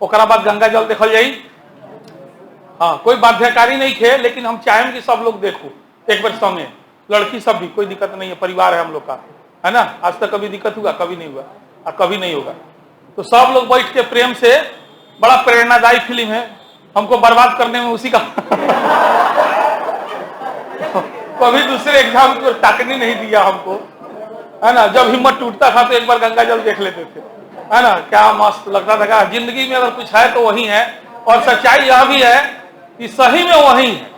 ओकरा बाद गंगा जल देखल जाई। हाँ, कोई बाध्यकारी नहीं थे, लेकिन हम चाहें कि सब लोग देखो एक बार संगे, लड़की सब भी, कोई दिक्कत नहीं है, परिवार है हम लोग का, है ना। आज तक कभी दिक्कत हुआ? कभी नहीं हुआ और कभी नहीं होगा। तो सब लोग बैठ के प्रेम से, बड़ा प्रेरणादायी फिल्म है, हमको बर्बाद करने में उसी का कभी दूसरे एग्जाम को ताकनी नहीं दिया हमको, है ना। जब हिम्मत टूटता था तो एक बार गंगा जल देख लेते थे, है ना। क्या मस्त लगता था। जिंदगी में अगर कुछ है तो वही है, और सच्चाई यह भी है कि सही में वही है।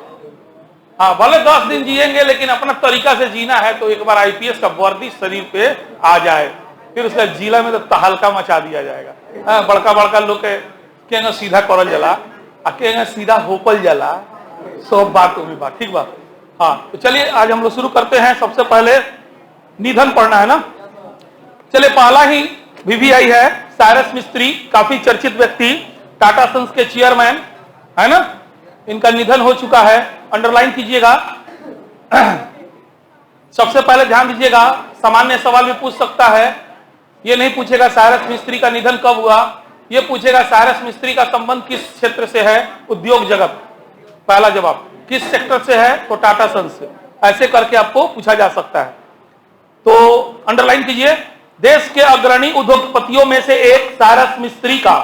हाँ, भले 10 दिन जिएंगे, लेकिन अपना तरीका से जीना है तो एक बार आईपीएस का वर्दी शरीर पे आ जाए, फिर उसका जिला में तो तहलका मचा दिया जाएगा। बड़का बड़का लोग के सीधा करल जला, के सीधा होपल जला, सब बात में बात, ठीक बात। हाँ, तो चलिए आज हम लोग शुरू करते हैं। सबसे पहले निधन पढ़ना है ना। चलिए, पहला ही वीवीआई है साइरस मिस्त्री, काफी चर्चित व्यक्ति, टाटा सन्स के चेयरमैन, है ना। इनका निधन हो चुका है, अंडरलाइन कीजिएगा। सबसे पहले ध्यान दीजिएगा, सामान्य सवाल भी पूछ सकता है। ये नहीं पूछेगा साइरस मिस्त्री का निधन कब हुआ, ये पूछेगा साइरस मिस्त्री का संबंध किस क्षेत्र से है, उद्योग जगत। पहला जवाब किस सेक्टर से है, तो टाटा सन्स से। ऐसे करके आपको पूछा जा सकता है, तो अंडरलाइन कीजिए। देश के अग्रणी उद्योगपतियों में से एक साइरस मिस्त्री का,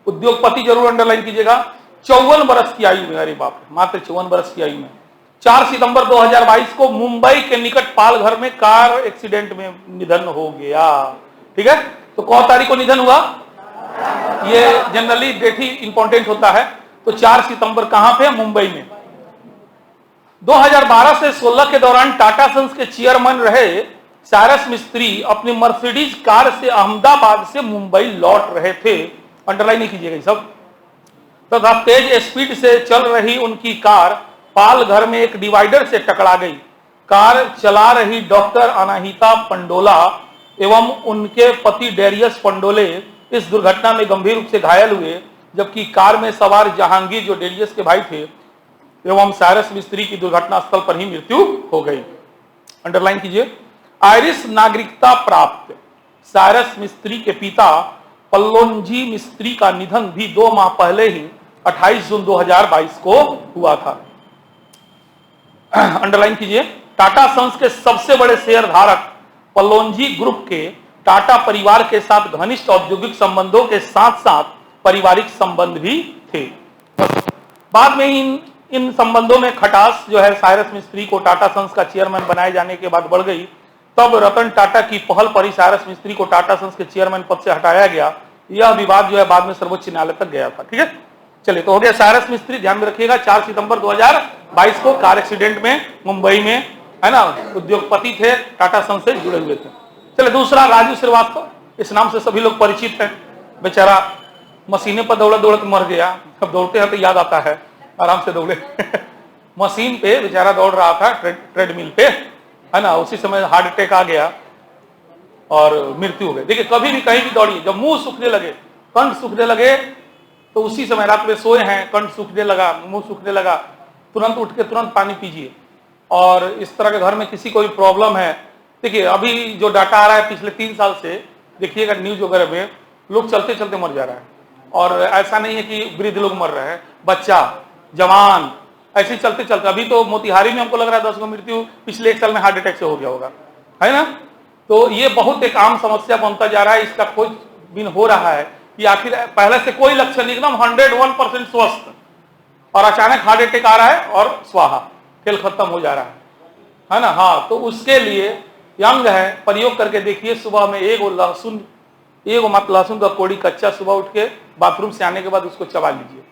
उद्योगपति जरूर अंडरलाइन कीजिएगा, 54 वर्ष की आयु में, अरे बाप, मात्र 54 वर्ष की आयु में 4 सितंबर 2022 को मुंबई के निकट पालघर में कार एक्सीडेंट में निधन हो गया। ठीक है, तो कौन तारीख को निधन हुआ? ये जनरली डेट ही इंपॉर्टेंट होता है। तो 4 सितंबर कहां पे? मुंबई में। 2012 से 16 के दौरान टाटा सन्स के चेयरमैन रहे साइरस मिस्त्री अपनी मर्सिडीज कार से अहमदाबाद से मुंबई लौट रहे थे। अंडरलाइन नहीं कीजिएगा सब। तथा तेज स्पीड से चल रही उनकी कार पालघर में एक डिवाइडर से टकरा गई। कार चला रही डॉक्टर अनाहिता पंडोला एवं उनके पति डेरियस पंडोले इस दुर्घटना में गंभीर रूप से घायल हुए, जबकि कार में सवार जहांगीर, जो डेरियस के भाई थे, एवं साइरस मिस्त्री की दुर्घटना स्थल पर ही मृत्यु हो गई। अंडरलाइन कीजिए। आयरिश नागरिकता प्राप्त साइरस मिस्त्री के पिता पल्लोंजी मिस्त्री का निधन भी 2 माह पहले ही 28 जून 2022 को हुआ था। अंडरलाइन कीजिए। टाटा सन्स के सबसे बड़े शेयर धारक पल्लोंजी ग्रुप के टाटा परिवार के साथ घनिष्ठ औद्योगिक संबंधों के साथ साथ पारिवारिक संबंध भी थे। बाद में इन संबंधों में खटास जो है साइरस मिस्त्री को टाटा सन्स का चेयरमैन बनाए जाने के बाद बढ़ गई। तब रतन टाटा की पहल पर ही साइरस मिस्त्री को टाटा सन्स के चेयरमैन पद से हटाया गया। यह विवाद जो है बाद में सर्वोच्च न्यायालय तक गया था। ठीक है, चलिए, तो हो गया साइरस मिस्त्री। ध्यान में रखिएगा, 4 सितंबर 2022 को कार एक्सीडेंट में मुंबई में, है ना, उद्योगपति थे, टाटा सन्स से जुड़े हुए थे। चलिए, दूसरा राजू श्रीवास्तव, इस नाम से सभी लोग परिचित हैं। बेचारा मशीने पर दौड़त दौड़त मर गया। अब दौड़ते हैं तो याद आता है, आराम से दौड़े मशीन पे बेचारा दौड़ रहा था, ट्रेडमिल पे, है ना। उसी समय हार्ट अटैक आ गया और मृत्यु हो गई। देखिए, कभी भी कहीं भी दौड़िए, जब मुंह सूखने लगे, कंठ सूखने लगे, तो उसी समय, रात में सोए हैं, कंठ सूखने लगा, मुंह सूखने लगा, तुरंत उठ के तुरंत पानी पीजिए। और इस तरह के घर में किसी को भी प्रॉब्लम है, देखिए अभी जो डाटा आ रहा है पिछले 3 साल से, देखिएगा न्यूज वगैरह में, लोग चलते चलते मर जा रहा है। और ऐसा नहीं है कि वृद्ध लोग मर रहे हैं, बच्चा, जवान, ऐसे चलते चलते। अभी तो मोतिहारी में हमको लग रहा है 10 को मृत्यु पिछले 1 साल में हार्ट अटैक से हो गया होगा, है ना। तो ये बहुत एक आम समस्या बनता जा रहा है। इसका खोज बिन हो रहा है कि आखिर पहले से कोई लक्षण, एकदम 101% स्वस्थ, और अचानक हार्ट अटैक आ रहा है और स्वाहा, खेल खत्म हो जा रहा है ना। हाँ, तो उसके लिए यंग है, प्रयोग करके देखिए। सुबह में एगो लहसुन का कोड़ी कच्चा सुबह उठ के बाथरूम से आने के बाद उसको चबा लीजिए,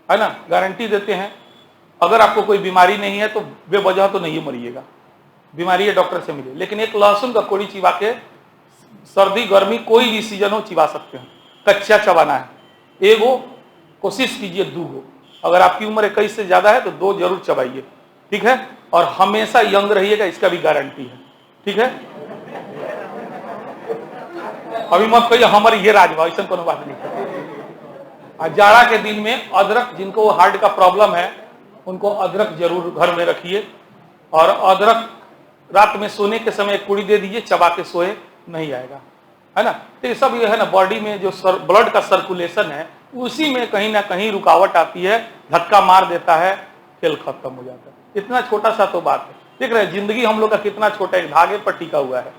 है ना। गारंटी देते हैं, अगर आपको कोई बीमारी नहीं है तो बेवजह तो नहीं मरिएगा। बीमारी है, डॉक्टर से मिले, लेकिन एक लहसुन का कोड़ी चिबा के, सर्दी गर्मी कोई भी सीजन हो चिबा सकते हैं, कच्चा चबाना है। एगो, कोशिश कीजिए 2 गो, अगर आपकी उम्र 21 से ज्यादा है तो 2 जरूर चबाइए, ठीक है। और हमेशा यंग रहिएगा, इसका भी गारंटी है, ठीक है। अभी मत कहिए हमारी ये राजभा, ऐसा कोनो बात नहीं। जाड़ा के दिन में अदरक, जिनको हार्ट का प्रॉब्लम है उनको अदरक जरूर घर में रखिए। और अदरक रात में सोने के समय 1 कुड़ी दे दीजिए, चबा के सोए, नहीं आएगा, है ना। तो ये सब ये है ना, बॉडी में जो ब्लड का सर्कुलेशन है उसी में कहीं ना कहीं रुकावट आती है, धक्का मार देता है, खेल खत्म हो जाता है। इतना छोटा सा तो बात है। देख रहे हैं जिंदगी हम लोग का कितना छोटा, एक धागे पर टिका हुआ है,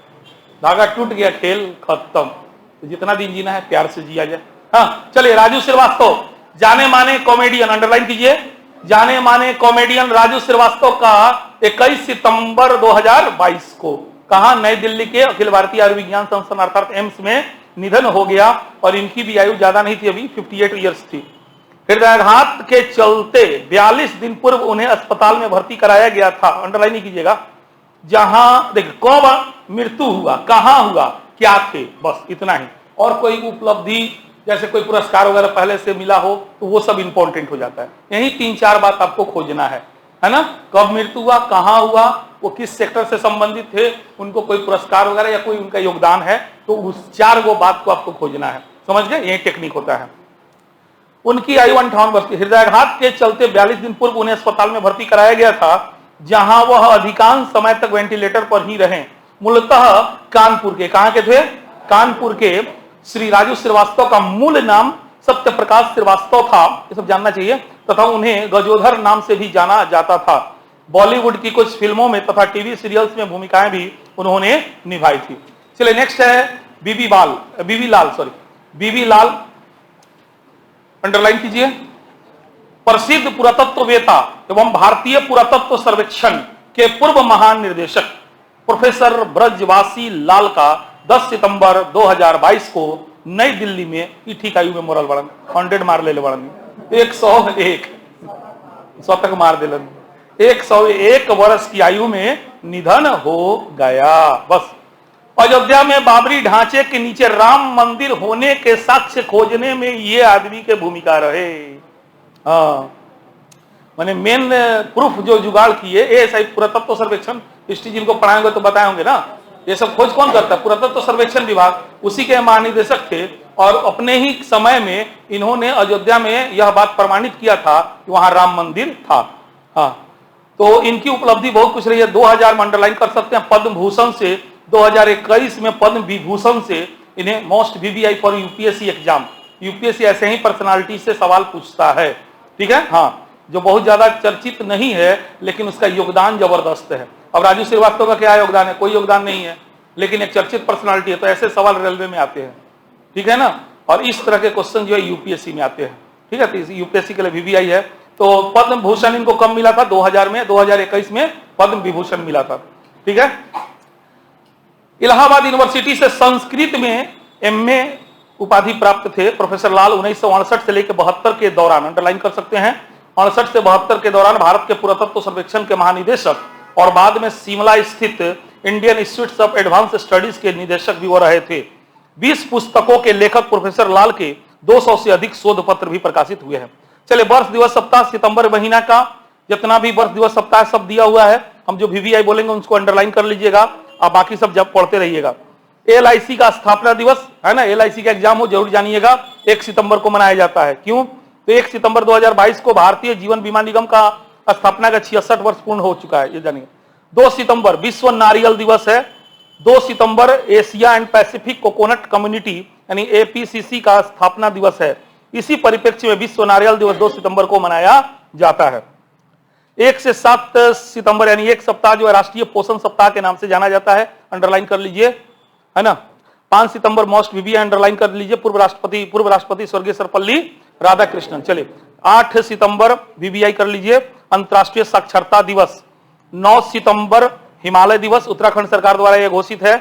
धागा टूट गया, खेल खत्म। तो जितना दिन जीना है प्यार से जिया जाए। हाँ चलिए, राजू श्रीवास्तव जाने माने कॉमेडियन, अंडरलाइन कीजिए, जाने माने कॉमेडियन राजू श्रीवास्तव का 21 सितंबर 2022 को कहा, नई दिल्ली के अखिल भारतीय आयुर्विज्ञान संस्थान अर्थात एम्स में निधन हो गया और इनकी भी आयु ज्यादा नहीं थी, अभी 58 ईयर्स थी। हृदयाघात के चलते 42 दिन पूर्व उन्हें अस्पताल में भर्ती कराया गया था, अंडरलाइन नहीं कीजिएगा, जहां देखिए कब मृत्यु हुआ, कहां हुआ, क्या थे, बस इतना ही। और कोई उपलब्धि जैसे कोई पुरस्कार वगैरह पहले से मिला हो तो वो सब इंपॉर्टेंट हो जाता है। यही 3-4 बात आपको खोजना है ना। कब मृत्यु हुआ, कहां हुआ, वो किस सेक्टर से संबंधित थे, उनको कोई पुरस्कार वगैरह या कोई उनका योगदान है, तो उस 4 वो बात को आपको खोजना है। समझ गए, यही टेक्निक होता है। उनकी आयु 58 वर्ष की। हृदयाघात के चलते 42 दिन पूर्व उन्हें अस्पताल में भर्ती कराया गया था, जहां वह अधिकांश समय तक वेंटिलेटर पर ही रहे। मूलतः कानपुर के, कहां के थे, कानपुर के श्री राजू श्रीवास्तव का मूल नाम सत्य प्रकाश श्रीवास्तव था, ये सब जानना चाहिए, तथा उन्हें गजोधर नाम से भी जाना जाता था। बॉलीवुड की कुछ फिल्मों में तथा टीवी सीरियल्स में भूमिकाएं भी उन्होंने निभाई थी। चलिए नेक्स्ट है बीबी लाल, अंडरलाइन कीजिए। प्रसिद्ध पुरातत्ववेत्ता एवं भारतीय पुरातत्व सर्वेक्षण के पूर्व महानिर्देशक प्रोफेसर ब्रजवासी लाल का 10 सितंबर 2022 को नई दिल्ली में ठीक आयु में मोरल बढ़न 100 मार ले बढ़न 101 तक मार दिलन 101 वर्ष की आयु में निधन हो गया। बस अयोध्या में बाबरी ढांचे के नीचे राम मंदिर होने के साक्ष्य खोजने में ये आदमी के भूमिका रहे। हाँ मैंने मेन प्रूफ जो जुगाड़ किए, ऐसा पुरातत्व सर्वेक्षण हिस्ट्री जिनको पढ़ाएंगे तो बताएंगे ना, ये सब खोज कौन करता है, पुरातत्व सर्वेक्षण विभाग, उसी के महानिदेशक थे। और अपने ही समय में इन्होंने अयोध्या में यह बात प्रमाणित किया था कि वहां राम मंदिर था। हाँ तो इनकी उपलब्धि बहुत कुछ रही है। 2000 में अंडरलाइन कर सकते हैं, पद्म भूषण से, 2021 में पद्म विभूषण से इन्हें most VVI for UPSC exam, UPSC ऐसे ही पर्सनालिटी से सवाल पूछता है, ठीक है। हाँ जो बहुत ज्यादा चर्चित नहीं है लेकिन उसका योगदान जबरदस्त है। अब राजू श्रीवास्तव का क्या योगदान है, कोई योगदान नहीं है, लेकिन एक चर्चित पर्सनालिटी है, तो ऐसे सवाल रेलवे में आते हैं, ठीक है ना। और इस तरह के क्वेश्चन जो है यूपीएससी में आते हैं, ठीक है। तो यूपीएससी के लिए VVI है। तो पद्म भूषण इनको कब मिला था, 2000 में, 2021 में पद्म विभूषण मिला था, ठीक है। इलाहाबाद यूनिवर्सिटी से संस्कृत में MA उपाधि प्राप्त थे प्रोफेसर लाल। 1968 से लेकर 72 के दौरान, अंडरलाइन कर सकते हैं, 68 से 72 के दौरान भारत के पुरातत्व सर्वेक्षण के महानिदेशक और बाद में शिमला स्थित Indian institute of advance studies के निदेशक भी वो रहे थे। 20 पुस्तकों के लेखक प्रोफेसर लाल के 200 से अधिक शोध पत्र भी प्रकाशित हुए हैं। चलिए वर्ष दिवस सप्ताह, सितंबर महीना का जितना भी वर्ष दिवस सप्ताह सब दिया हुआ है, हम जो VVI बोलेंगे उसको अंडरलाइन कर लीजिएगा, आप बाकी सब जब पढ़ते रहिएगा। LIC का स्थापना दिवस है ना, LIC का एग्जाम हो जरूर जानिएगा, 1 सितंबर को मनाया जाता है। क्यों, तो 1 सितंबर 2022 को भारतीय जीवन बीमा निगम का स्थापना का 66 वर्ष पूर्ण हो चुका है, ये जानिए। 2 सितंबर विश्व नारियल दिवस है। 2 सितंबर Asia and Pacific coconut community यानी APCC का स्थापना दिवस है। इसी परिप्रेक्ष्य में विश्व नारियल दिवस 2 सितंबर को मनाया जाता है। 1 से 7 सितंबर यानी एक सप्ताह जो है राष्ट्रीय पोषण सप्ताह के नाम से जाना जाता है, अंडरलाइन कर लीजिए, है ना। 5 सितंबर मोस्ट VVI अंडरलाइन कर लीजिए, पूर्व राष्ट्रपति स्वर्गीय सर्वपल्ली राधाकृष्णन। चलिए 8 सितंबर VVI कर लीजिए, अंतर्राष्ट्रीय साक्षरता दिवस। 9 सितंबर हिमालय दिवस, उत्तराखंड सरकार द्वारा यह घोषित है।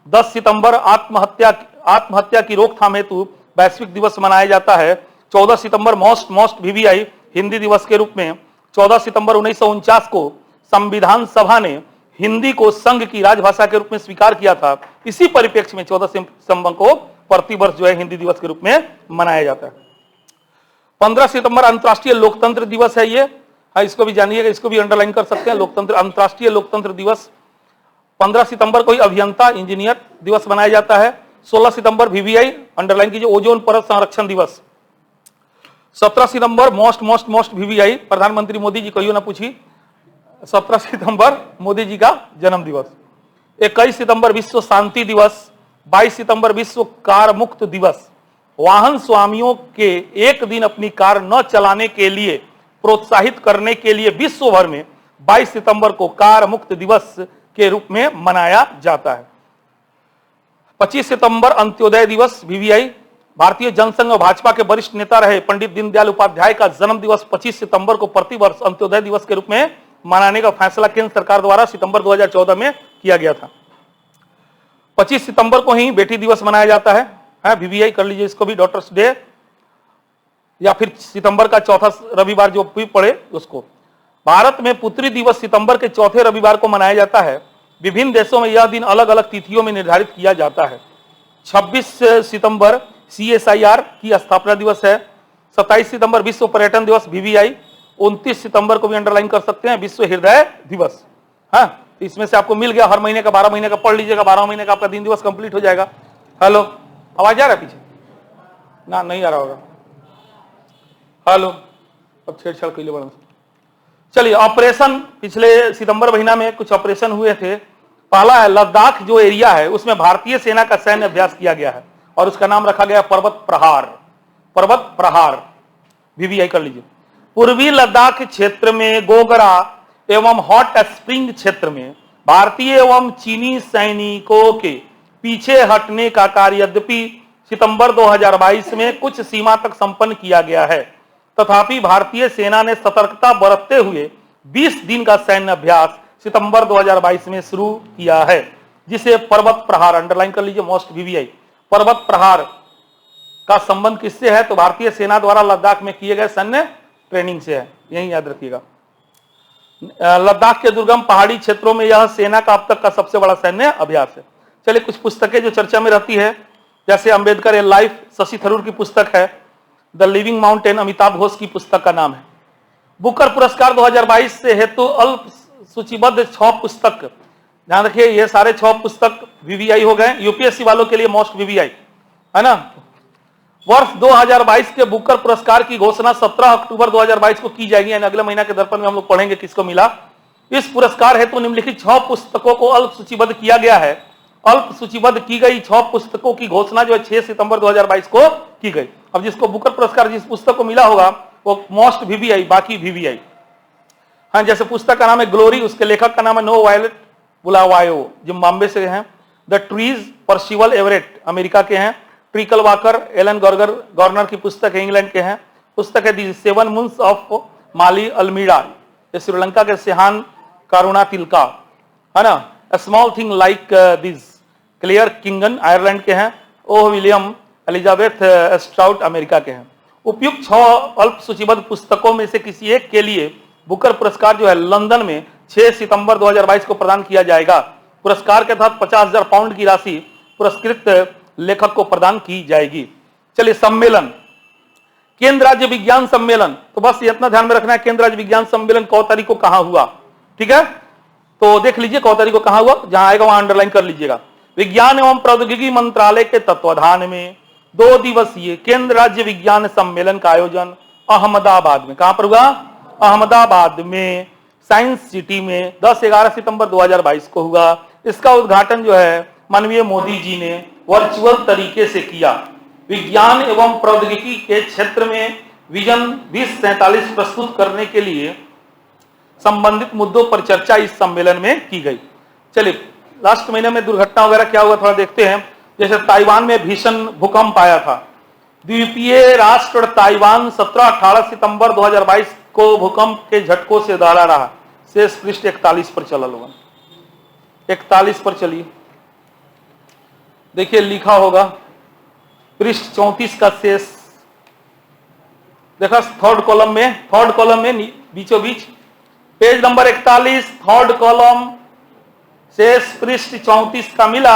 10 सितंबर आत्महत्या की रोकथाम हेतु वैश्विक दिवस मनाया जाता है। 14 सितंबर मोस्ट VVI हिंदी दिवस के रूप में। 14 सितंबर 1949 को संविधान सभा ने हिंदी को संघ की राजभाषा के रूप में स्वीकार किया था। इसी परिप्रेक्ष्य में 14 सितंबर को प्रतिवर्ष जो है हिंदी दिवस के रूप में मनाया जाता है। 15 सितंबर अंतर्राष्ट्रीय लोकतंत्र दिवस है ये, इसको भी जानिएगा, इसको भी अंडरलाइन कर सकते हैं, लोकतंत्र, अंतर्राष्ट्रीय लोकतंत्र दिवस। 15 सितंबर को अभियंता इंजीनियर दिवस मनाया जाता है। 16 सितंबर VVI अंडरलाइन कीजिए, ओजोन परत संरक्षण दिवस। 17 सितंबर मोस्ट VVI प्रधानमंत्री मोदी जी, कहियो ना पूछी, 17 सितंबर मोदी जी का जन्म दिवस। 21 सितंबर विश्व शांति दिवस। 22 सितंबर विश्व कार मुक्त दिवस। वाहन स्वामियों के एक दिन अपनी कार न चलाने के लिए प्रोत्साहित करने के लिए विश्व भर में 22 सितंबर को कार मुक्त दिवस के रूप में मनाया जाता है। 25 सितंबर अंत्योदय दिवस, वीवीआई। भारतीय जनसंघ और भाजपा के वरिष्ठ नेता रहे पंडित दीनदयाल उपाध्याय का जन्म दिवस 25 सितंबर को प्रतिवर्ष अंत्योदय दिवस के रूप में मनाने का फैसला केंद्र सरकार द्वारा सितंबर 2014 में किया गया था। 25 सितंबर को ही बेटी दिवस मनाया जाता है, वीवीआई कर लीजिए इसको भी, डॉटर्स डे, या फिर सितंबर का चौथा रविवार जो भी पड़े उसको। भारत में पुत्री दिवस सितंबर के चौथे रविवार को मनाया जाता है। विभिन्न देशों में यह दिन अलग अलग तिथियों में निर्धारित किया जाता है। 26 सितंबर CSIR की स्थापना दिवस है। 27 सितंबर विश्व पर्यटन दिवस, वीवीआई। 29 सितंबर को भी अंडरलाइन कर सकते हैं, विश्व हृदय दिवस। हाँ, तो इसमें से आपको मिल गया, हर महीने का 12 महीने का पढ़ लीजिएगा, 12 महीने का आपका दिन दिवस कंप्लीट हो जाएगा। हेलो, आवाज आ रहा है पीछे? ना, नहीं आ रहा होगा। हेलो, अब छेड़छाड़ के लिए बड़ा। चलिए, ऑपरेशन पिछले सितंबर महीना में कुछ ऑपरेशन हुए थे। पहला है लद्दाख जो एरिया है उसमें भारतीय सेना का सैन्य अभ्यास किया गया है और उसका नाम रखा गया पर्वत प्रहार। पर्वत प्रहार, वीवीआई कर लीजिए। पूर्वी लद्दाख क्षेत्र में गोगरा एवं हॉट स्प्रिंग क्षेत्र में भारतीय एवं चीनी सैनिकों के पीछे हटने का कार्य यद्यपि सितंबर 2022 में कुछ सीमा तक संपन्न किया गया है, तथापि भारतीय सेना ने सतर्कता बरतते हुए 20 दिन का सैन्य अभ्यास सितंबर 2022 में शुरू किया है, जिसे पर्वत प्रहार, अंडरलाइन कर लीजिए मोस्ट, वीवीआई। पर्वत प्रहार का संबंध किससे है? तो भारतीय सेना द्वारा लद्दाख में किए गए सैन्य ट्रेनिंग से है, यही याद रखिएगा। लद्दाख के दुर्गम पहाड़ी क्षेत्रों में यह सेना का अब तक का सबसे बड़ा सैन्य अभ्यास है। चलिए, कुछ पुस्तकें जो चर्चा में रहती है, जैसे अंबेडकर ए लाइफ, शशि थरूर की पुस्तक है। The living mountain, Amitabh Ghosh की पुस्तक का नाम है। बुकर पुरस्कार 2022 से हेतु अल्प सूचीबद्ध 6 पुस्तक, ध्यान रखिए ये सारे 6 पुस्तक वीवीआई हो गए। यूपीएससी वालों के लिए मोस्ट वीवीआई है ना। वर्ष 2022 के बुकर पुरस्कार की घोषणा 17 अक्टूबर 2022 को की जाएगी, यानी अगले महीना के दर्पण में हम लोग पढ़ेंगे किसको मिला। इस पुरस्कार हेतु निम्नलिखित 6 पुस्तकों को अल्प सूचीबद्ध किया गया है। अल्प सूचीबद्ध की गई 6 पुस्तकों की घोषणा जो है 6 सितंबर 2022 को की गई। अब जिसको बुकर पुरस्कार जिस पुस्तक को मिला होगा वो मोस्ट वीवीआई, बाकी वीवीआई। हाँ, जैसे पुस्तक का नाम है ग्लोरी, उसके लेखक का नाम है नो वायलेट बुलावायो, जिम्बाब्वे से हैं। The trees, Percival Everett, America के हैं। ट्रिकल वाकर, एलन गवर्नर की पुस्तक है, इंग्लैंड के हैं। पुस्तक है दी 7 मून्स ऑफ माली अल्मीडा, ये श्रीलंका के सेहान कारुणा तिलका, है ना। A small thing like this, Claire Keegan, Ireland के हैं। ओ विलियम एलिजाबेथ स्ट्राउट, अमेरिका के हैं। उपयुक्त 6 अल्प सूचीबद्ध पुस्तकों में से किसी एक के लिए बुकर पुरस्कार जो है लंदन में 6 सितंबर 2022 को प्रदान किया जाएगा। पुरस्कार के तहत 50,000 पाउंड की राशि पुरस्कृत लेखक को प्रदान की जाएगी। चलिए, सम्मेलन, केंद्र राज्य विज्ञान सम्मेलन, तो बस ये इतना ध्यान में रखना है, केंद्र राज्य विज्ञान सम्मेलन कौ तारीख को कहां हुआ, ठीक है। तो देख लीजिए कौ तारीख को कहां हुआ, जहां आएगा वहां अंडरलाइन कर लीजिएगा। विज्ञान एवं प्रौद्योगिकी मंत्रालय के तत्वाधान में 2 दिवसीय केंद्र राज्य विज्ञान सम्मेलन का आयोजन अहमदाबाद में, कहां पर हुआ? अहमदाबाद में साइंस सिटी में 10-11 सितंबर 2022 को हुआ। इसका उद्घाटन जो है माननीय मोदी जी ने वर्चुअल तरीके से किया। विज्ञान एवं प्रौद्योगिकी के क्षेत्र में विजन 2047 प्रस्तुत करने के लिए संबंधित मुद्दों पर चर्चा इस सम्मेलन में की गई। चलिए, लास्ट महीने में दुर्घटना वगैरह क्या हुआ थोड़ा देखते हैं। जैसे ताइवान में भीषण भूकंप आया था। द्वीपीय राष्ट्र ताइवान 17-18 सितंबर 2022 को भूकंप के झटकों से दहला रहा। शेष पृष्ठ 41 पर चला लोगों, 41 पर चलिए, देखिए लिखा होगा पृष्ठ 34 का शेष देखा, थर्ड कॉलम में बीचों बीच पेज नंबर 41, थर्ड कॉलम, शेष पृष्ठ 34 का मिला।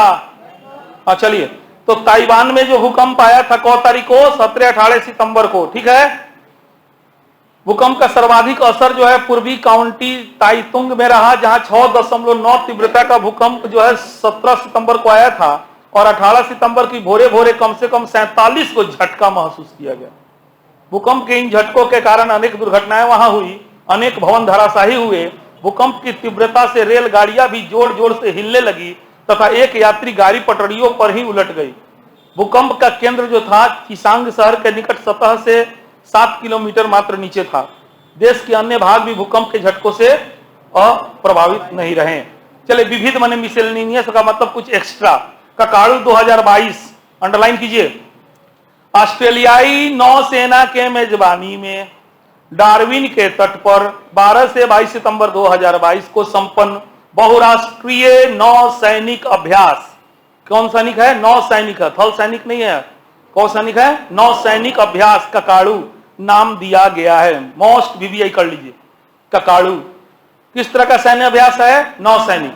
हाँ, चलिए, तो ताइवान में जो भूकंप आया था कौ तारीख को? 17-18 सितंबर को, ठीक है। भूकंप का सर्वाधिक असर जो है पूर्वी काउंटी ताइतुंग में रहा, जहां 6.9 तीव्रता का भूकंप जो है 17 सितंबर को आया था और 18 सितंबर की भोरे भोरे कम से कम 47 को झटका महसूस किया गया। भूकंप के इन झटकों के कारण अनेक दुर्घटनाएं वहां हुई, अनेक भवन धराशायी हुए। भूकंप की तीव्रता से रेलगाड़ियां भी जोर जोर से हिलने लगी तथा एक यात्री गाड़ी पटरियों पर ही उलट गई। भूकंप का केंद्र जो था किसांग शहर के निकट सतह से 7 किलोमीटर मात्र नीचे था। देश के अन्य भाग भी भूकंप के झटकों से अप्रभावित नहीं रहे। चले विविध माने मिसेलेनियस का मतलब कुछ एक्स्ट्रा। ककाड़ू 2022 अंडरलाइन कीजिए। ऑस्ट्रेलियाई नौसेना के मेजबानी में डार्विन के तट पर 12 से 22 सितंबर 2022 को संपन्न बहुराष्ट्रीय नौसैनिक अभ्यास, कौन सैनिक है? नौसैनिक है, थल सैनिक नहीं है। कौन सैनिक है? नौसैनिक अभ्यास ककाड़ू नाम दिया गया है। मोस्ट वीवीआई कर लीजिए। ककाड़ू किस तरह का सैन्य अभ्यास है? नौसैनिक।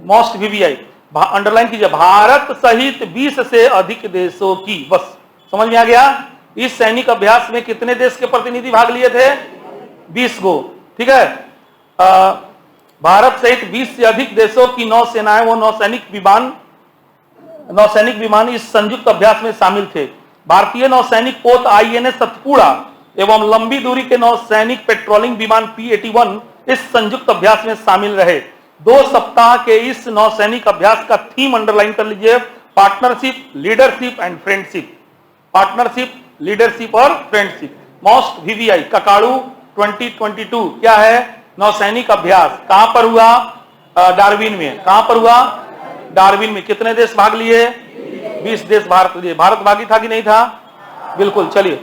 मोस्ट वीवीआई अंडरलाइन कीजिए। भारत सहित 20 से अधिक देशों की, बस समझ में आ गया। इस सैनिक अभ्यास में कितने देश के प्रतिनिधि भाग लिए थे? 20 गो। ठीक है। भारत सहित 20 से अधिक देशों की नौसेनाएं वो नौसैनिक विमान इस संयुक्त अभ्यास में शामिल थे। भारतीय नौसैनिक पोत आईएनएस सतपुड़ा एवं लंबी दूरी के नौसैनिक पेट्रोलिंग विमान P-81 इस संयुक्त अभ्यास में शामिल रहे। 2 सप्ताह के इस नौसैनिक अभ्यास का थीम अंडरलाइन कर लीजिए। Partnership, leadership and friendship. Partnership, leadership और फ्रेंडशिप। मोस्ट वीवीआई ककाड़ू 2022 क्या है? नौसैनिक अभ्यास। कहां पर हुआ? डार्विन में। कहां पर हुआ? डार्विन में। कितने देश भाग लिए? 20 देश भारत लिए। भारत भागी था कि नहीं था? बिल्कुल। चलिए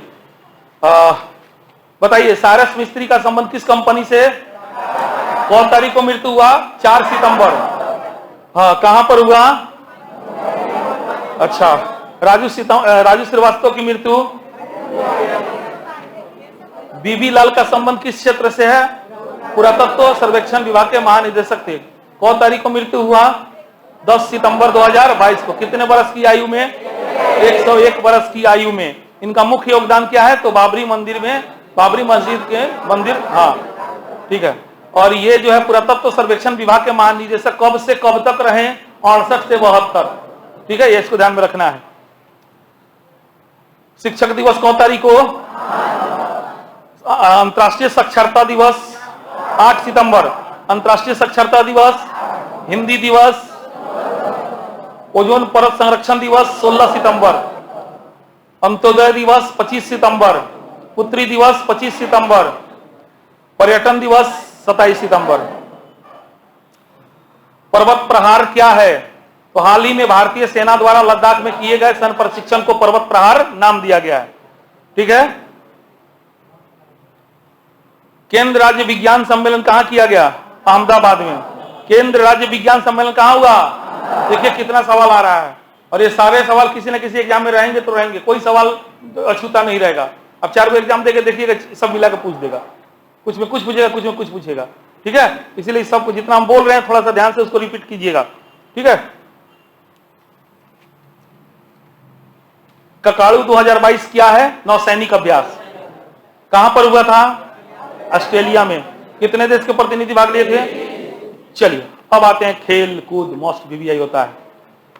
बताइए, साइरस मिस्त्री का संबंध किस कंपनी से? कौन तारीख को मृत्यु हुआ? 4 सितंबर। हाँ, कहां पर हुआ? अच्छा, राजू श्रीवास्तव की मृत्यु? बीबी लाल का संबंध किस क्षेत्र से है? पुरातत्व सर्वेक्षण विभाग के महानिदेशक थे। कौन तारीख को मृत्यु हुआ? 10 सितंबर 2022 को। कितने वर्ष की आयु में? 101 वर्ष की आयु में। इनका मुख्य योगदान क्या है? तो बाबरी मस्जिद के मंदिर, हाँ ठीक है। और ये जो है पुरातत्व सर्वेक्षण विभाग के महानिदेशक कब से कब तक रहे? 68 से 72। ठीक है, ये इसको ध्यान में रखना है। शिक्षक दिवस कौन तारीख को? अंतर्राष्ट्रीय साक्षरता दिवस 8 सितंबर। अंतर्राष्ट्रीय साक्षरता दिवस। हिंदी दिवस, ओजोन परत संरक्षण दिवस 16 सितंबर। अंत्योदय दिवस 25 सितंबर। पुत्री दिवस 25 सितंबर। पर्यटन दिवस 27 सितंबर। पर्वत प्रहार क्या है? तो हाल ही में भारतीय सेना द्वारा लद्दाख में किए गए सैन्य प्रशिक्षण को पर्वत प्रहार नाम दिया गया है। ठीक है। केंद्र राज्य विज्ञान सम्मेलन कहां किया गया? अहमदाबाद में। केंद्र राज्य विज्ञान सम्मेलन कहां हुआ? देखिए कितना सवाल आ रहा है, और ये सारे सवाल किसी न किसी एग्जाम में रहेंगे तो रहेंगे, कोई सवाल अछूता नहीं रहेगा। अब 4 एग्जाम देके देखिएगा, सब मिला के पूछ देगा। कुछ में कुछ पूछेगा, कुछ में कुछ पूछेगा। ठीक है, इसीलिए सबको जितना हम बोल रहे हैं थोड़ा सा ध्यान से उसको रिपीट कीजिएगा। ठीक है। ककाड़ू 2022 क्या है? नौसैनिक अभ्यास। कहां पर हुआ था? ऑस्ट्रेलिया में। कितने देश के प्रतिनिधि भाग लिए थे? चलिए अब आते हैं खेल कूद। मोस्ट वीवीआई होता है,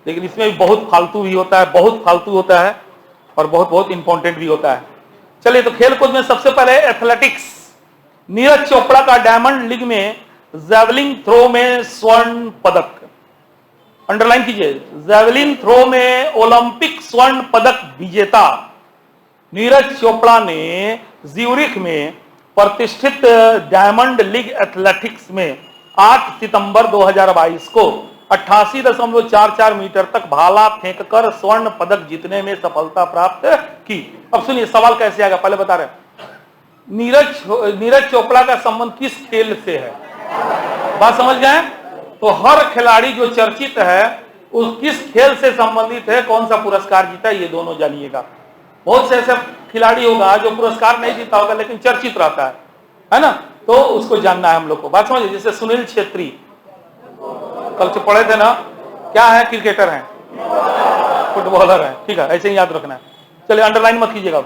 लेकिन इसमें भी बहुत फालतू भी होता है, बहुत फालतू होता है और बहुत बहुत इंपॉर्टेंट भी होता है। चलिए तो खेल कूद में सबसे पहले एथलेटिक्स। नीरज चोपड़ा का डायमंड लीग में जैवलिन थ्रो में स्वर्ण पदक। अंडरलाइन कीजिए, जैवलिन थ्रो में ओलंपिक स्वर्ण पदक विजेता नीरज चोपड़ा ने ज्यूरिख में प्रतिष्ठित डायमंड लीग एथलेटिक्स में 8 सितंबर 2022 को 88.44 मीटर तक भाला फेंककर स्वर्ण पदक जीतने में सफलता प्राप्त की। अब सुनिए सवाल कैसे आएगा, पहले बता रहे हैं। नीरज चोपड़ा का संबंध किस खेल से है? बात समझ गए? तो हर खिलाड़ी जो चर्चित है उस किस खेल से संबंधित है, कौन सा पुरस्कार जीता, ये दोनों जानिएगा। बहुत से ऐसे खिलाड़ी होगा जो पुरस्कार नहीं जीता होगा लेकिन चर्चित रहता है ना, तो उसको जानना है हम लोग को। बात समझिए, जैसे सुनील छेत्री कल से पढ़े थे ना, क्या है? क्रिकेटर हैं, फुटबॉलर हैं। ठीक है, ऐसे ही याद रखना है। चलिए अंडरलाइन मत कीजिएगा।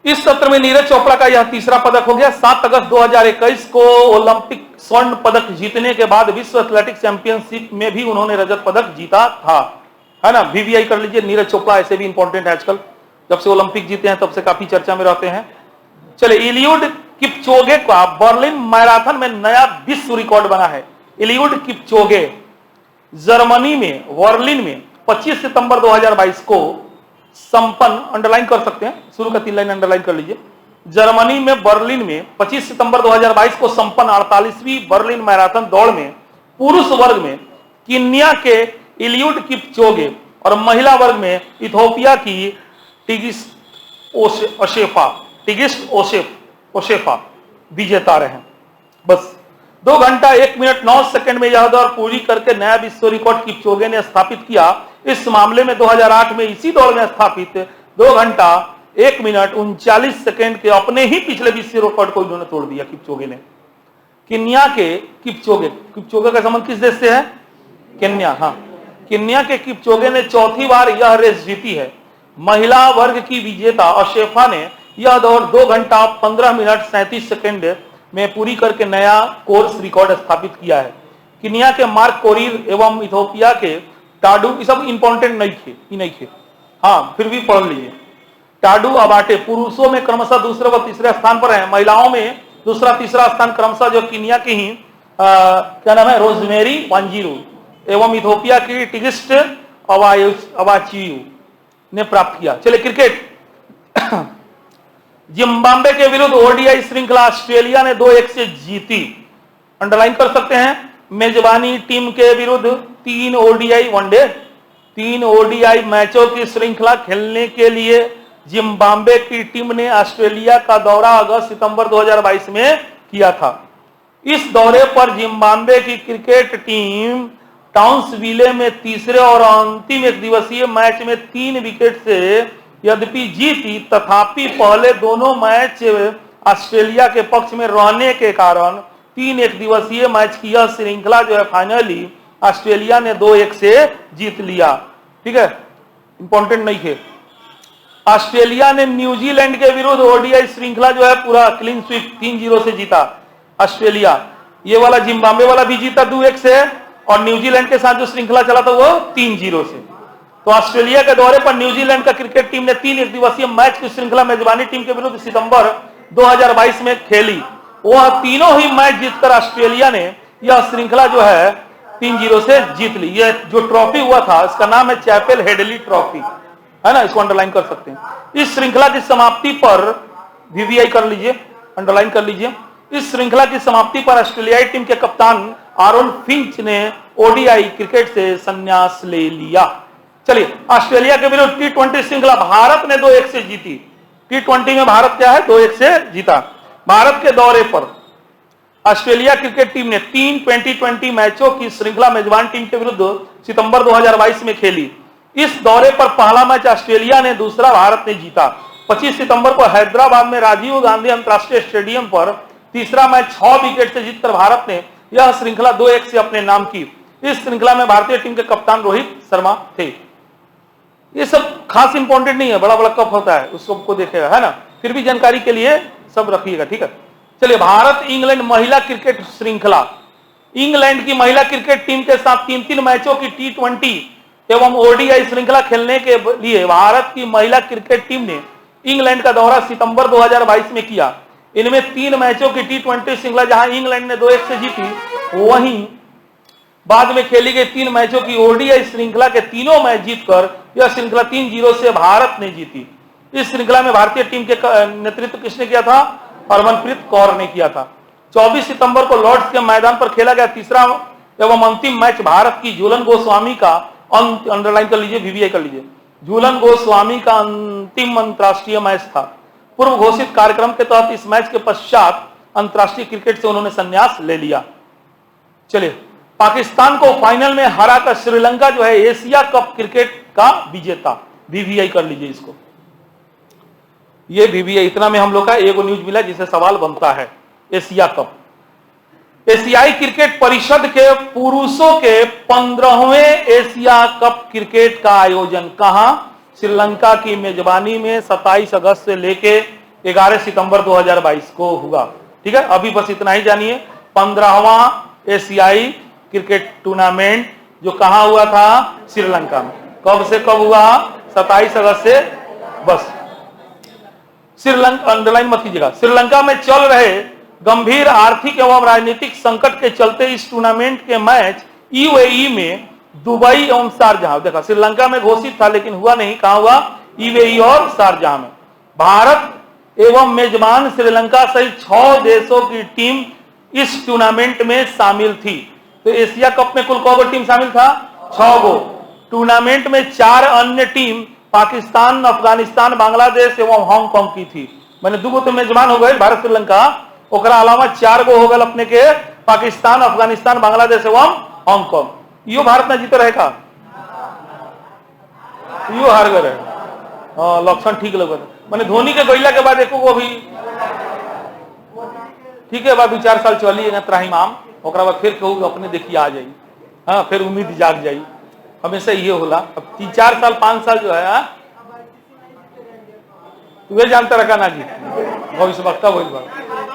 इस सत्र में नीरज चोपड़ा का यह तीसरा पदक हो गया। 7 अगस्त 2021 को ओलंपिक स्वर्ण पदक जीतने के बाद विश्व एथलेटिक्स चैंपियनशिप में भी उन्होंने रजत पदक जीता था, है ना। वीवीआई कर लीजिए। नीरज चोपड़ा ऐसे भी इंपॉर्टेंट है, आजकल जब से ओलंपिक जीते हैं तब से काफी चर्चा में रहते हैं। चलिए, इलियुड किपचोगे का बर्लिन मैराथन में नया विश्व रिकॉर्ड बना है। इलियुड किपचोगे जर्मनी में बर्लिन में 25 सितंबर 2022 को संपन्न, अंडरलाइन कर सकते हैं, शुरू का 3 लाइन अंडरलाइन कर लीजिए। जर्मनी में बर्लिन में 25 सितंबर 2022 को संपन्न 48वीं बर्लिन मैराथन दौड़ में पुरुष वर्ग में कीनिया के इलियुड किपचोगे और महिला वर्ग में इथियोपिया की टिगिस्ट ओशेफा विजेता रहे। बस 2 घंटा 1 मिनट 9 सेकंड में यह दौड़ पूरी करके नया विश्व रिकॉर्ड किपचोगे ने स्थापित किया। इस मामले में 2008 में इसी दौड़ में स्थापित 2 घंटा 1 मिनट 39 सेकंड के अपने ही पिछले विश्व रिकॉर्ड को इन्होंने तोड़ दिया किपचोगे ने। कीनिया के किपचोगे का संबंध किस देश से है? केन्या। हाँ, कीनिया के किपचोगे ने चौथी बार यह रेस जीती है। महिला वर्ग की विजेता ओशेफा ने यह दौड़ 2 घंटा 15 मिनट 37 सेकंड में पूरी करके नया कोर्स रिकॉर्ड स्थापित किया है। कीनिया के मार्क कोरीर एवं इथियोपिया के टाडू, ये सब इंपॉर्टेंट नहीं थे, हाँ फिर भी पढ़ लीजिए। टाडू अबाटे पुरुषों में क्रमशः दूसरे व तीसरे स्थान पर है। महिलाओं में दूसरा तीसरा स्थान क्रमशः जो कीनिया की ही क्या नाम है, रोजमेरी वांजिरू एवं इथियोपिया की टिगिस्ट अवाचियू ने प्राप्त किया। चलिए क्रिकेट। जिम्बाब्वे के विरुद्ध ओडीआई श्रृंखला ऑस्ट्रेलिया ने 2-1 से जीती, अंडरलाइन कर सकते हैं। मेजबानी टीम के विरुद्ध 3 ओडीआई वनडे 3 ओडीआई मैचों की श्रृंखला खेलने के लिए जिम्बाब्वे की टीम ने ऑस्ट्रेलिया का दौरा अगस्त सितंबर 2022 में किया था। इस दौरे पर जिम्बाब्वे की क्रिकेट टीम टाउन्सविले में तीसरे और अंतिम एक दिवसीय मैच में 3 विकेट से यद्यपि जीती, तथापि पहले दोनों मैच ऑस्ट्रेलिया के पक्ष में रहने के कारण 3 एक दिवसीय मैच की यह श्रृंखला जो है फाइनली ऑस्ट्रेलिया ने 2-1 से जीत लिया। ठीक है, इंपॉर्टेंट नहीं है। ऑस्ट्रेलिया ने न्यूजीलैंड के विरुद्ध ओडीआई श्रृंखला जो है पूरा क्लीन स्वीप 3-0 से जीता ऑस्ट्रेलिया। ये वाला जिम्बाब्वे वाला भी जीता 2-1 से, और न्यूजीलैंड के साथ जो श्रृंखला चला था वो 3-0 से। तो ऑस्ट्रेलिया के दौरे पर न्यूजीलैंड का क्रिकेट टीम ने 3 एक दिवसीय मैच की श्रृंखला मेजबानी टीम के विरुद्ध सितंबर 2022 में खेली। वह तीनों ही मैच जीतकर ऑस्ट्रेलिया ने यह श्रृंखला जो है 3-0 से जीत ली। यह जो ट्रॉफी हुआ था इसका नाम है चैपेल हेडली ट्रॉफी, है ना, इसको अंडरलाइन कर सकते हैं। इस श्रृंखला की समाप्ति पर वीवीआई कर लीजिए, अंडरलाइन कर लीजिए। इस श्रृंखला की समाप्ति पर ऑस्ट्रेलियाई टीम के कप्तान आरोन फिंच ने ओडीआई क्रिकेट से संन्यास ले लिया। चलिए, ऑस्ट्रेलिया के विरुद्ध टी20 श्रृंखला भारत ने 2-1 से जीती। टी20 में भारत क्या है, 2-1 से जीता। भारत के दौरे पर ऑस्ट्रेलिया क्रिकेट टीम ने 3 2020 मैचों की श्रृंखला मेजबान टीम के विरुद्ध सितंबर 2022 में खेली। इस दौरे पर पहला मैच ऑस्ट्रेलिया ने, दूसरा भारत ने जीता। 25 सितंबर को हैदराबाद में राजीव गांधी अंतरराष्ट्रीय स्टेडियम पर तीसरा मैच 6 विकेट से जीतकर भारत ने यह श्रृंखला 2-1 से अपने नाम की। इस श्रृंखला में भारतीय टीम के कप्तान रोहित शर्मा थे। ये सब खास इंपॉर्टेंट नहीं है, बड़ा बड़ा कप होता है उस सबको देखेगा, है ना, फिर भी जानकारी के लिए सब रखिएगा। ठीक है, चलिए, भारत इंग्लैंड महिला क्रिकेट श्रृंखला। इंग्लैंड की महिला क्रिकेट टीम के साथ 3-3 मैचों की टी20 एवं ओडीआई श्रृंखला खेलने के लिए भारत की महिला क्रिकेट टीम ने इंग्लैंड का दौरा सितंबर 2022 में किया। इनमें 3 मैचों की टी20 श्रृंखला जहां इंग्लैंड ने 2-1 से जीती, वहीं बाद में खेली गई 3 मैचों की ओडीआई श्रृंखला के तीनों मैच जीतकर यह श्रृंखला 3-0 से भारत ने जीती। इस श्रृंखला में भारतीय टीम के नेतृत्व किसने किया था? हरमनप्रीत कौर ने किया था। 24 सितंबर को लॉर्ड्स के मैदान पर खेला गया तीसरा एवं अंतिम मैच भारत की झूलन गोस्वामी का, अंडरलाइन कर लीजिए, वीवीआई कर लीजिए, झूलन गोस्वामी का अंतिम अंतरराष्ट्रीय मैच था। पूर्व घोषित कार्यक्रम के तहत इस मैच के पश्चात अंतरराष्ट्रीय क्रिकेट से उन्होंने संन्यास ले लिया। चलिए, पाकिस्तान को फाइनल में हराकर श्रीलंका जो है एशिया कप क्रिकेट का विजेता। वीवीआई कर लीजिए इसको, ये वीवीआई, इतना में हम लोग का एगो न्यूज मिला जिसे सवाल बनता है। एशिया कप, एशियाई क्रिकेट परिषद के पुरुषों के 15वें एशिया कप क्रिकेट का आयोजन कहां? श्रीलंका की मेजबानी में 27 अगस्त से लेके 11 सितंबर 2022 को हुआ। ठीक है, अभी बस इतना ही जानिए। 15वां एशियाई क्रिकेट टूर्नामेंट जो कहां हुआ था? श्रीलंका में। कब से कब हुआ? 27 अगस्त से। बस श्रीलंका, अंडरलाइन मत कीजिएगा। श्रीलंका में चल रहे गंभीर आर्थिक एवं राजनीतिक संकट के चलते इस टूर्नामेंट के मैच यूएई में दुबई एवं शारजाह। देखा, श्रीलंका में घोषित था लेकिन हुआ नहीं। कहां हुआ? यूएई और शारजाह में। भारत एवं मेजबान श्रीलंका सहित 6 देशों की टीम इस टूर्नामेंट में शामिल थी। तो एशिया कप में कुल कौगो टीम शामिल था? 6 गो। टूर्नामेंट में 4 अन्य टीम पाकिस्तान, अफगानिस्तान, बांग्लादेश एवं हांगकांग की थी। मैंने 2 गो तो मेजबान हो गए भारत श्रीलंका, ओकरा अलावा 4 गो हो गए अपने के पाकिस्तान, अफगानिस्तान, बांग्लादेश एवं हांगकांग। यो भारत में जीते रहेगा, यो हार गए। लक्षण ठीक लगे। मैंने धोनी के गैला के बाद एको गो भी ठीक है, 2-4 साल चली त्राहिमाम, ओकरा बाद फिर कहूँ अपने देखिए आ जाई। हाँ, फिर उम्मीद जाग जाई। हमेशा ये होला। अब 3-4 साल 5 साल जो है तुम्हें जानता रखा ना जी, भविष्य वक्ता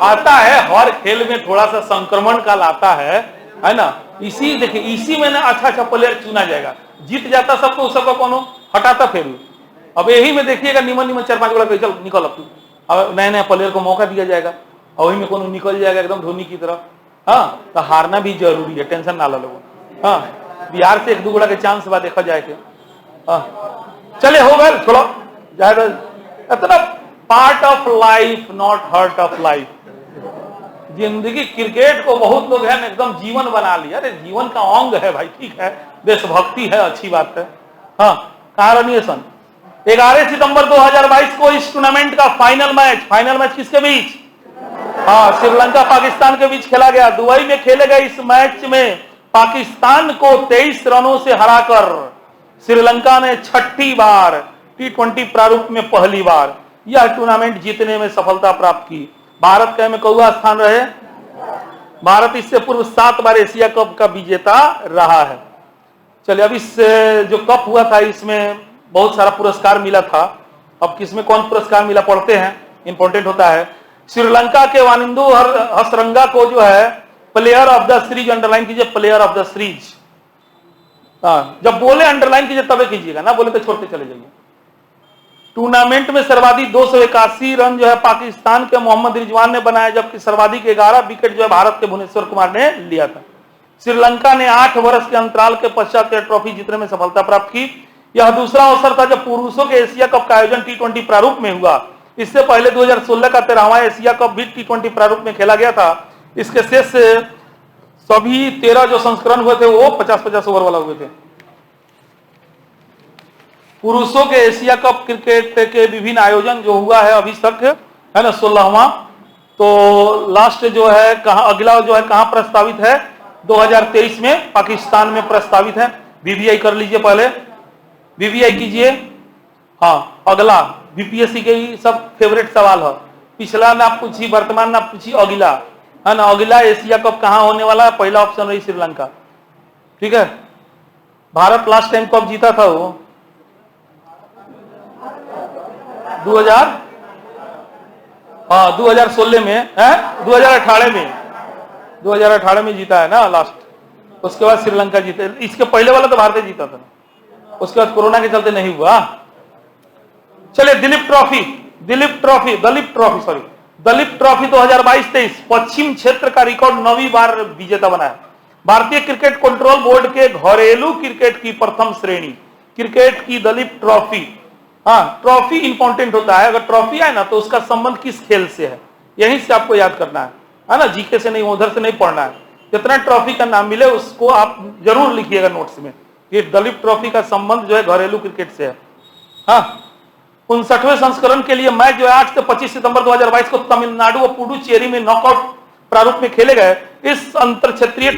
आता है। हर खेल में थोड़ा सा संक्रमण काल आता है ना। इसी देखिए, इसी में ना अच्छा प्लेयर चुना जाएगा। जीत जाता सबको, सबका कोनो हटाता फिर। अब यही में देखिएगा निमन 4-5 गोला चल निकल, अब नए प्लेयर को मौका दिया जाएगा और वही में कोनो निकल जाएगा एकदम धोनी की तरह। हाँ, तो हारना भी जरूरी है, टेंशन ना लो लोगों। हाँ, बिहार से 1-2 गोला के चांस बाद देखा जाए। चले हो गए, छोड़ो जाए। इतना part of life, not hurt of life. जिंदगी क्रिकेट को बहुत लोग है एकदम जीवन बना लिया। अरे जीवन का अंग है भाई, ठीक है, देशभक्ति है, अच्छी बात है। हाँ, कहां सन 11 सितंबर 2022 को इस टूर्नामेंट का फाइनल मैच किसके बीच? हाँ, श्रीलंका पाकिस्तान के बीच खेला गया। दुबई में खेले गए इस मैच में पाकिस्तान को 23 रनों से हराकर श्रीलंका ने 6ठी बार T20 प्रारूप में पहली बार यह टूर्नामेंट जीतने में सफलता प्राप्त की। भारत का में कौवा स्थान रहे। भारत इससे पूर्व 7 बार एशिया कप का विजेता रहा है। चलिए, अब इस जो कप हुआ था इसमें बहुत सारा पुरस्कार मिला था। अब किसमें कौन पुरस्कार मिला पढ़ते हैं, इंपॉर्टेंट होता है। श्रीलंका के वानिंदु हसरंगा को जो है player of the series, underline कीजिए, प्लेयर ऑफ द सीरीज। जब बोले अंडरलाइन कीजिए तबे कीजिएगा, ना बोले तो छोड़ते चले जाइए। टूर्नामेंट में सर्वाधिक 281 रन जो है पाकिस्तान के मोहम्मद रिजवान ने बनाया, जबकि सर्वाधिक 11 विकेट जो है भारत के भुवनेश्वर कुमार ने लिया था। श्रीलंका ने 8 वर्ष के अंतराल के पश्चात ट्रॉफी जीतने में सफलता प्राप्त की। यह दूसरा अवसर था जब पुरुषों के एशिया कप का आयोजन T20 प्रारूप में हुआ। इससे पहले 2016 का 13वां एशिया कप भी T20 प्रारूप में खेला गया था। इसके शेष सभी 13 जो संस्करण हुए थे वो 50-50 ओवर वाला हुए थे। पुरुषों के एशिया कप क्रिकेट के विभिन्न आयोजन जो हुआ है अभी तक है ना 16वां। तो लास्ट जो है कहां, अगला जो है कहां प्रस्तावित है? 2023 में पाकिस्तान में प्रस्तावित है। बीबीआई कर लीजिए, पहले बीबीआई कीजिए। हाँ, अगला बीपीएससी के ही सब फेवरेट सवाल है। पिछला ना पूछी, वर्तमान ना पूछी, अगला है ना। अगला एशिया कप कहां होने वाला है? पहला ऑप्शन रही श्रीलंका, ठीक है। भारत लास्ट टाइम कब जीता था? वो 2016 में है, 2018 में जीता है ना लास्ट। उसके बाद श्रीलंका जीते। इसके पहले वाला तो भारत जीता था, उसके बाद कोरोना के चलते नहीं हुआ। चलिए, दलीप ट्रॉफी 2022-23 पश्चिम क्षेत्र का रिकॉर्ड 9वीं बार विजेता बना है। भारतीय क्रिकेट कंट्रोल बोर्ड के घरेलू क्रिकेट की प्रथम श्रेणी क्रिकेट की दलीप ट्रॉफी। हाँ, ट्रॉफी इंपॉर्टेंट होता है। अगर ट्रॉफी है ना तो उसका संबंध किस खेल से है, यहीं से आपको याद करना है ना। जीके से नहीं, उधर से नहीं पढ़ना है। जितना ट्रॉफी का नाम मिले उसको आप जरूर लिखिएगा नोट्स में। ये दलीप ट्रॉफी का संबंध जो है घरेलू क्रिकेट से है। हाँ, 59वें संस्करण के लिए मैच जो है 8 से 25 सितंबर 2022 को तमिलनाडु और पुडुचेरी में नॉकआउट प्रारूप में खेले गए। इस अंतर क्षेत्रीय